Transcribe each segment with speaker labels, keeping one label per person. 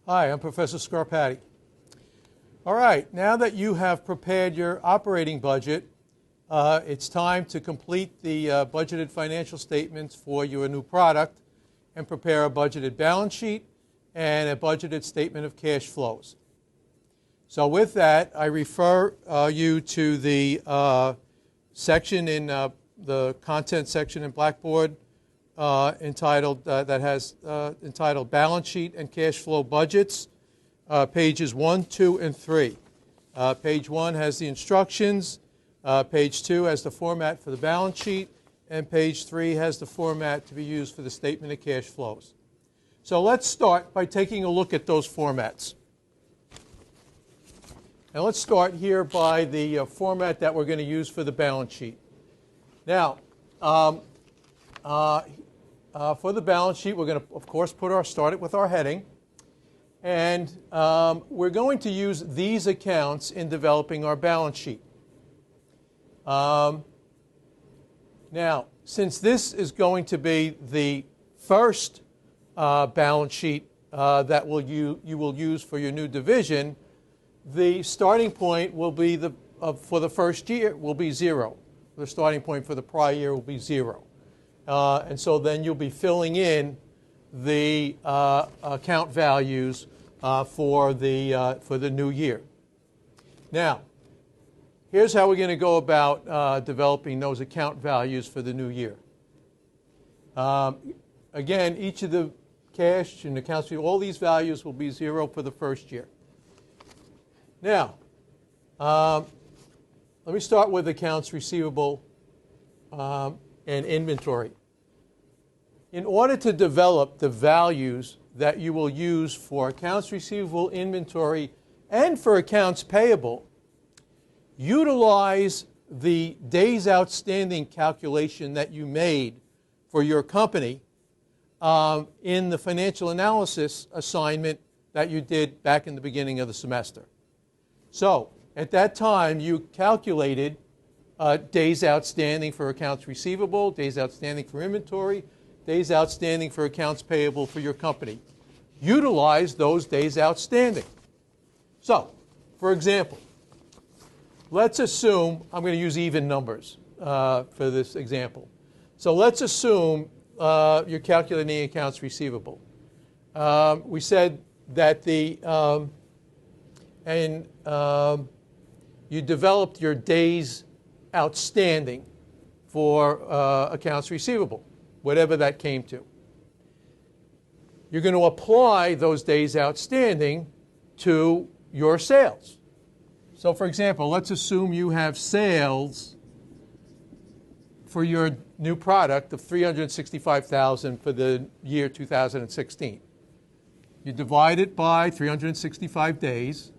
Speaker 1: Hi, I'm Professor Scarpati. All right, now that you have prepared your operating budget, it's time to complete the budgeted financial statements for your new product and prepare a budgeted balance sheet and a budgeted statement of cash flows. So with that, I refer you to the section in the content section in Blackboard entitled Balance Sheet and Cash Flow Budgets, pages 1, 2, and 3. Page 1 has the instructions, page 2 has the format for the balance sheet, and page 3 has the format to be used for the statement of cash flows. So let's start by taking a look at those formats. And let's start here by the format that we're going to use for the balance sheet. Now, for the balance sheet, we're going to, of course, start it with our heading. And we're going to use these accounts in developing our balance sheet. Now, since this is going to be the first balance sheet that you will use for your new division, the starting point will be for the first year will be 0. The starting point for the prior year will be 0. And so then you'll be filling in the account values for the new year. Now, here's how we're going to go about developing those account values for the new year. Again, each of the cash and accounts, all these values will be 0 for the first year. Now, let me start with accounts receivable and inventory. In order to develop the values that you will use for accounts receivable, inventory, and for accounts payable, utilize the days outstanding calculation that you made for your company in the financial analysis assignment that you did back in the beginning of the semester. So, at that time, you calculated days outstanding for accounts receivable, days outstanding for inventory, days outstanding for accounts payable for your company. Utilize those days outstanding. So, for example, let's assume, I'm going to use even numbers for this example. So let's assume you're calculating accounts receivable. We said that you developed your days outstanding for accounts receivable, whatever that came to. You're going to apply those days outstanding to your sales. So, for example, let's assume you have sales for your new product of $365,000 for the year 2016. You divide it by 365 days.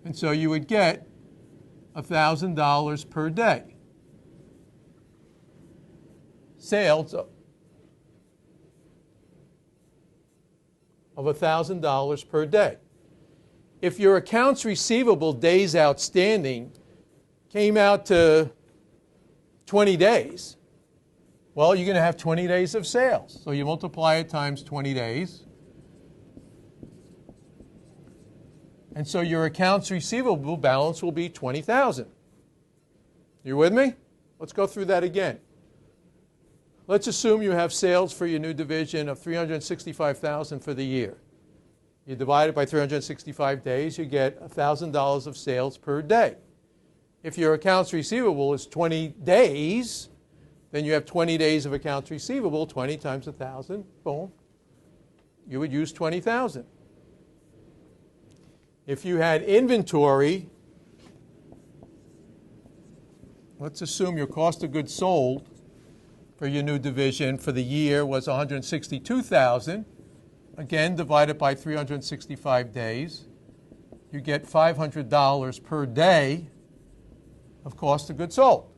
Speaker 1: And so you would get $1,000 per day. Sales of $1,000 per day. If your accounts receivable days outstanding came out to 20 days, well, you're going to have 20 days of sales. So you multiply it times 20 days. And so your accounts receivable balance will be $20,000. You with me? Let's go through that again. Let's assume you have sales for your new division of $365,000 for the year. You divide it by 365 days, you get $1,000 of sales per day. If your accounts receivable is 20 days, then you have 20 days of accounts receivable, 20 times 1,000, boom. You would use 20,000. If you had inventory, let's assume your cost of goods sold for your new division for the year was $162,000. Again, divided by 365 days, you get $500 per day of cost of goods sold.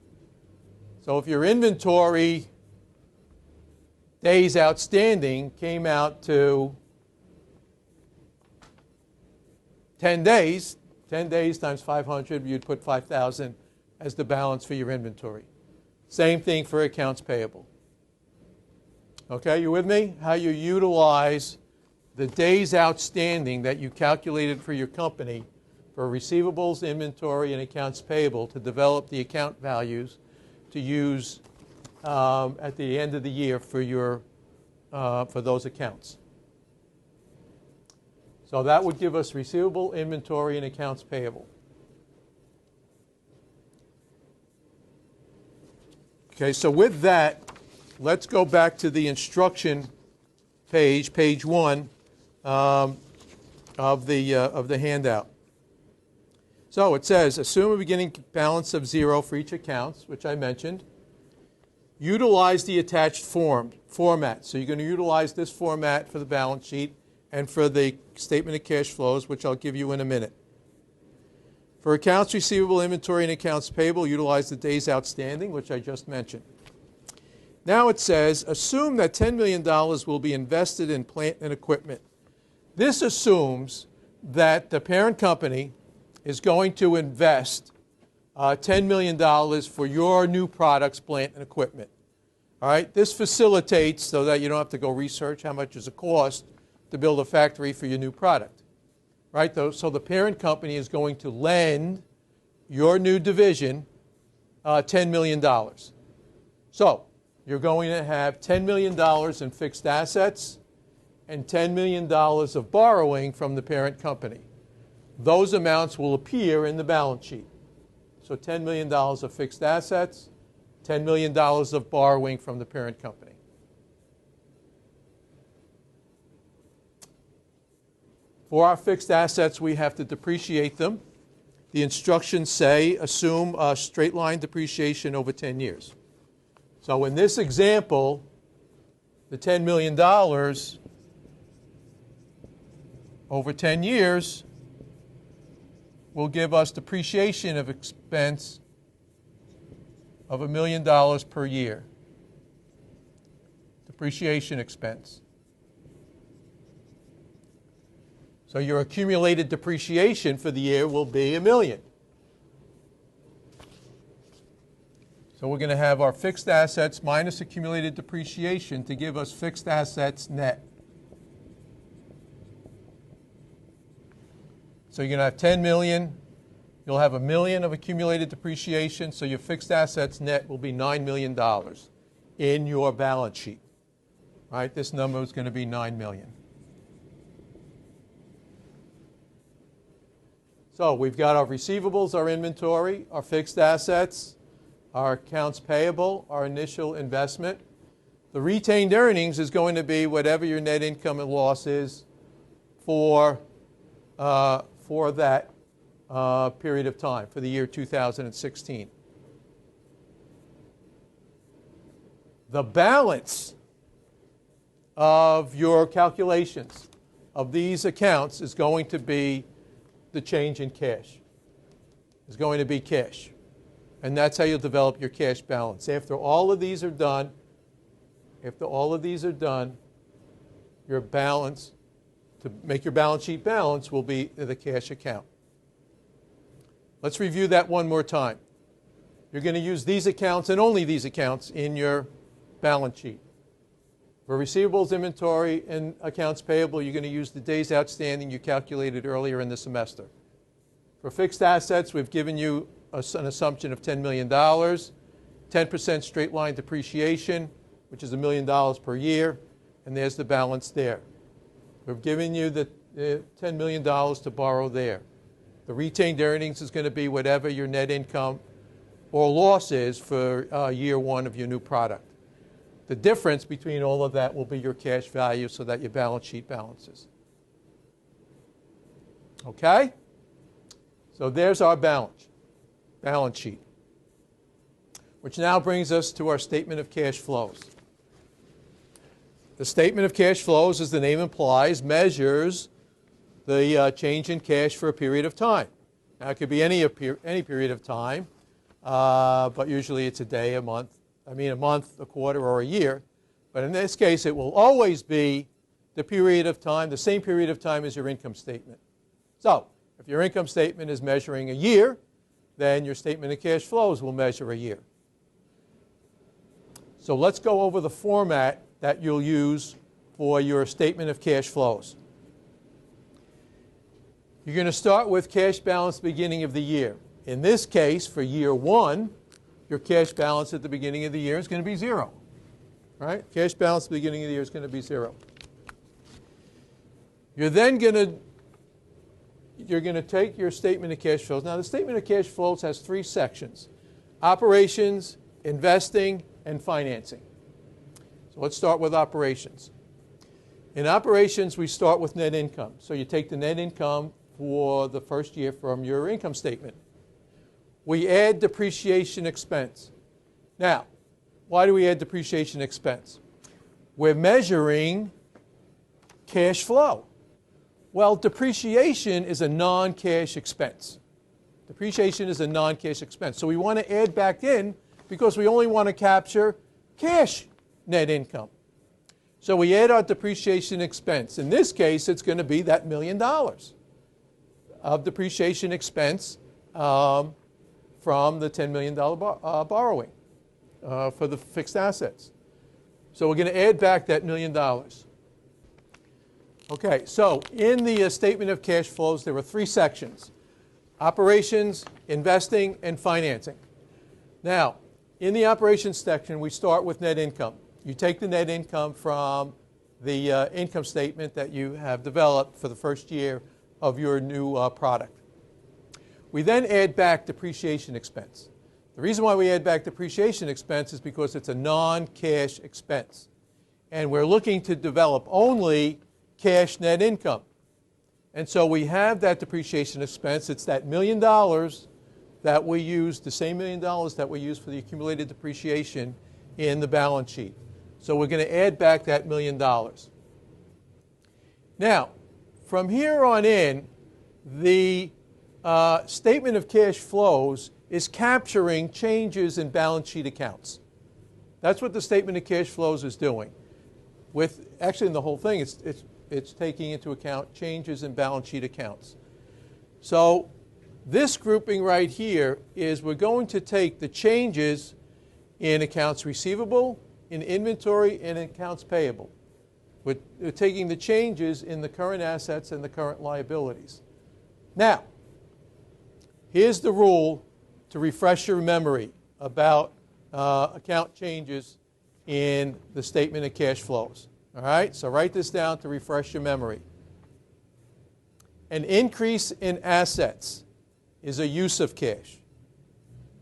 Speaker 1: So if your inventory days outstanding came out to 10 days, 10 days times 500, you'd put 5,000 as the balance for your inventory. Same thing for accounts payable. Okay, you with me? How you utilize the days outstanding that you calculated for your company for receivables, inventory, and accounts payable to develop the account values to use at the end of the year for your for those accounts. So that would give us receivable, inventory, and accounts payable. Okay, so with that, let's go back to the instruction page, page 1 of the handout. So it says, assume a beginning balance of 0 for each account, which I mentioned. Utilize the attached format. So you're going to utilize this format for the balance sheet and for the statement of cash flows, which I'll give you in a minute. For accounts receivable, inventory, and accounts payable, utilize the days outstanding, which I just mentioned. Now it says, assume that $10 million will be invested in plant and equipment. This assumes that the parent company is going to invest $10 million for your new products, plant, and equipment. All right? This facilitates so that you don't have to go research how much does it cost to build a factory for your new product. Right? So the parent company is going to lend your new division $10 million. So you're going to have $10 million in fixed assets and $10 million of borrowing from the parent company. Those amounts will appear in the balance sheet. So $10 million of fixed assets, $10 million of borrowing from the parent company. For our fixed assets, we have to depreciate them. The instructions say assume a straight line depreciation over 10 years. So in this example, the $10 million over 10 years will give us depreciation of expense of $1 million per year. Depreciation expense. So your accumulated depreciation for the year will be $1 million. So we're going to have our fixed assets minus accumulated depreciation to give us fixed assets net. So you're going to have 10 million. You'll have $1 million of accumulated depreciation, so your fixed assets net will be $9 million in your balance sheet. All right, this number is going to be $9 million. So we've got our receivables, our inventory, our fixed assets, our accounts payable, our initial investment. The retained earnings is going to be whatever your net income and loss is for that period of time, for the year 2016. The balance of your calculations of these accounts is going to be the change in cash. It's going to be cash. And that's how you'll develop your cash balance. After all of these are done, your balance, to make your balance sheet balance, will be the cash account. Let's review that one more time. You're going to use these accounts and only these accounts in your balance sheet. For receivables, inventory, and accounts payable, you're going to use the days outstanding you calculated earlier in the semester. For fixed assets, we've given you an assumption of $10 million, 10% straight line depreciation, which is $1 million per year, and there's the balance there. We've given you the $10 million to borrow there. The retained earnings is going to be whatever your net income or loss is for year one of your new product. The difference between all of that will be your cash value so that your balance sheet balances. Okay? So there's our balance sheet, which now brings us to our statement of cash flows. The statement of cash flows, as the name implies, measures the change in cash for a period of time. Now, it could be any period of time, but usually it's a day, a month, a quarter, or a year. But in this case, it will always be the period of time, the same period of time as your income statement. So, if your income statement is measuring a year, then your statement of cash flows will measure a year. So let's go over the format that you'll use for your statement of cash flows. You're going to start with cash balance beginning of the year. In this case, for year one, your cash balance at the beginning of the year is going to be 0. Right? Cash balance at the beginning of the year is going to be 0. You're then going to take your statement of cash flows. Now, the statement of cash flows has 3 sections: operations, investing, and financing. So let's start with operations. In operations, we start with net income. So you take the net income for the first year from your income statement. We add depreciation expense. Now, why do we add depreciation expense? We're measuring cash flow. Well, depreciation is a non-cash expense. Depreciation is a non-cash expense. So we want to add back in because we only want to capture cash net income. So we add our depreciation expense. In this case, it's going to be that $1 million of depreciation expense from the $10 million borrowing for the fixed assets. So we're going to add back that $1 million. Okay, so in the statement of cash flows, there were 3 sections: operations, investing, and financing. Now, in the operations section, we start with net income. You take the net income from the income statement that you have developed for the first year of your new product. We then add back depreciation expense. The reason why we add back depreciation expense is because it's a non-cash expense. And we're looking to develop only cash net income. And so we have that depreciation expense. It's that $1 million that we use, the same $1 million that we use for the accumulated depreciation in the balance sheet. So we're going to add back that $1 million. Now, from here on in, the statement of cash flows is capturing changes in balance sheet accounts. That's what the statement of cash flows is doing. Actually, in the whole thing, it's taking into account changes in balance sheet accounts. So this grouping right here is we're going to take the changes in accounts receivable, in inventory, and in accounts payable. We're taking the changes in the current assets and the current liabilities. Now, here's the rule to refresh your memory about account changes in the statement of cash flows. All right, so write this down to refresh your memory. An increase in assets is a use of cash.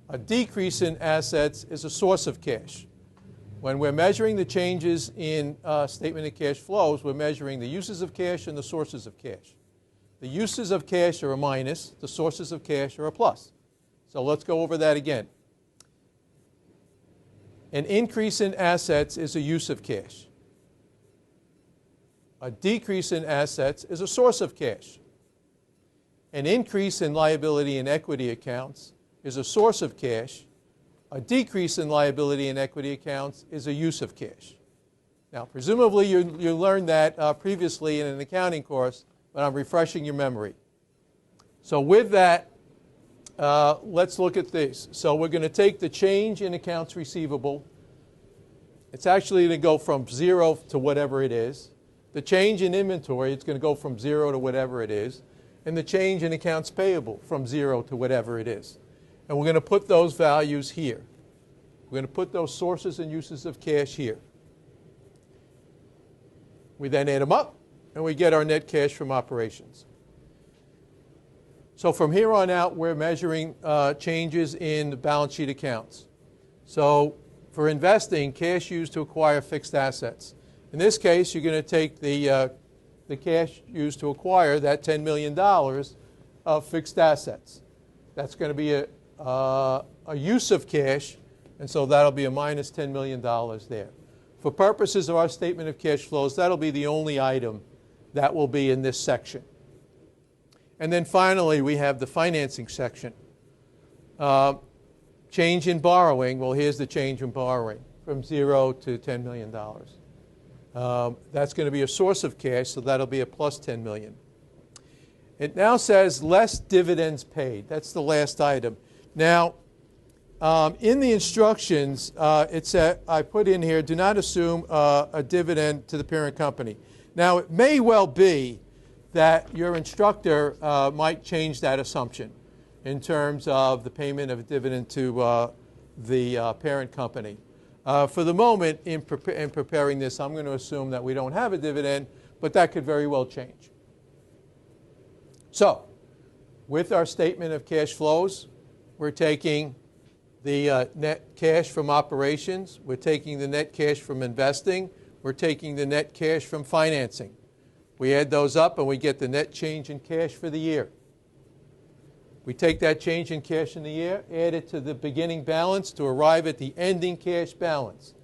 Speaker 1: A decrease in assets is a source of cash. When we're measuring the changes in statement of cash flows, we're measuring the uses of cash and the sources of cash. The uses of cash are a minus, the sources of cash are a plus. So let's go over that again. An increase in assets is a use of cash. A decrease in assets is a source of cash. An increase in liability and equity accounts is a source of cash. A decrease in liability and equity accounts is a use of cash. Now, presumably you learned that previously in an accounting course, but I'm refreshing your memory. So with that, let's look at this. So we're going to take the change in accounts receivable. It's actually going to go from 0 to whatever it is. The change in inventory, it's going to go from 0 to whatever it is. And the change in accounts payable from 0 to whatever it is. And we're going to put those values here. We're going to put those sources and uses of cash here. We then add them up, and we get our net cash from operations. So from here on out, we're measuring changes in the balance sheet accounts. So for investing, cash used to acquire fixed assets. In this case, you're going to take the cash used to acquire that $10 million of fixed assets. That's going to be a use of cash, and so that'll be a minus $10 million there. For purposes of our statement of cash flows, that'll be the only item that will be in this section. And then finally, we have the financing section. Change in borrowing, well, here's the change in borrowing from 0 to $10 million. That's going to be a source of cash, so that'll be a plus $10 million. It now says less dividends paid. That's the last item. Now, In the instructions, I put in here, do not assume a dividend to the parent company. Now, it may well be that your instructor might change that assumption in terms of the payment of a dividend to the parent company. For the moment, in preparing this, I'm going to assume that we don't have a dividend, but that could very well change. So, with our statement of cash flows, we're taking the net cash from operations, we're taking the net cash from investing, we're taking the net cash from financing. We add those up and we get the net change in cash for the year. We take that change in cash in the year, add it to the beginning balance to arrive at the ending cash balance.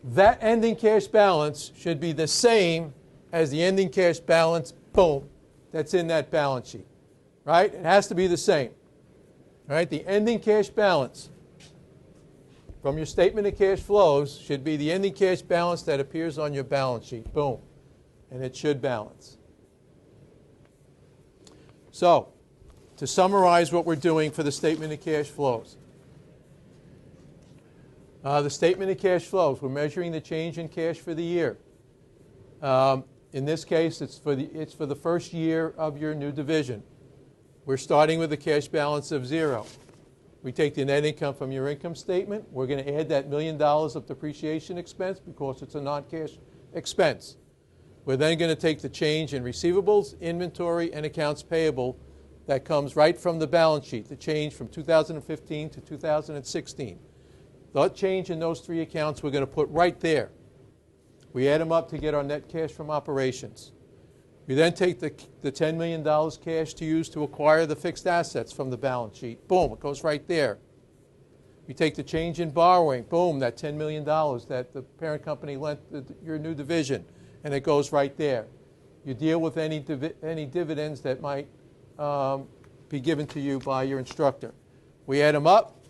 Speaker 1: That ending cash balance should be the same as the ending cash balance, boom, that's in that balance sheet, right? It has to be the same. All right, the ending cash balance from your statement of cash flows should be the ending cash balance that appears on your balance sheet. Boom. And it should balance. So, to summarize what we're doing for the statement of cash flows. The statement of cash flows, we're measuring the change in cash for the year. In this case, it's for the first year of your new division. We're starting with a cash balance of 0. We take the net income from your income statement. We're going to add that $1 million of depreciation expense because it's a non-cash expense. We're then going to take the change in receivables, inventory, and accounts payable that comes right from the balance sheet, the change from 2015 to 2016. The change in those three accounts we're going to put right there. We add them up to get our net cash from operations. We then take the $10 million cash to use to acquire the fixed assets from the balance sheet. Boom, it goes right there. We take the change in borrowing. Boom, that $10 million that the parent company lent your new division, and it goes right there. You deal with any dividends that might be given to you by your instructor. We add them up,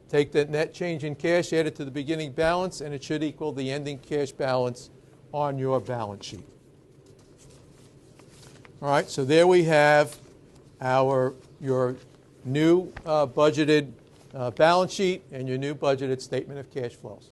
Speaker 1: take the net change in cash, add it to the beginning balance, and it should equal the ending cash balance on your balance sheet. All right, so there we have your new budgeted balance sheet and your new budgeted statement of cash flows.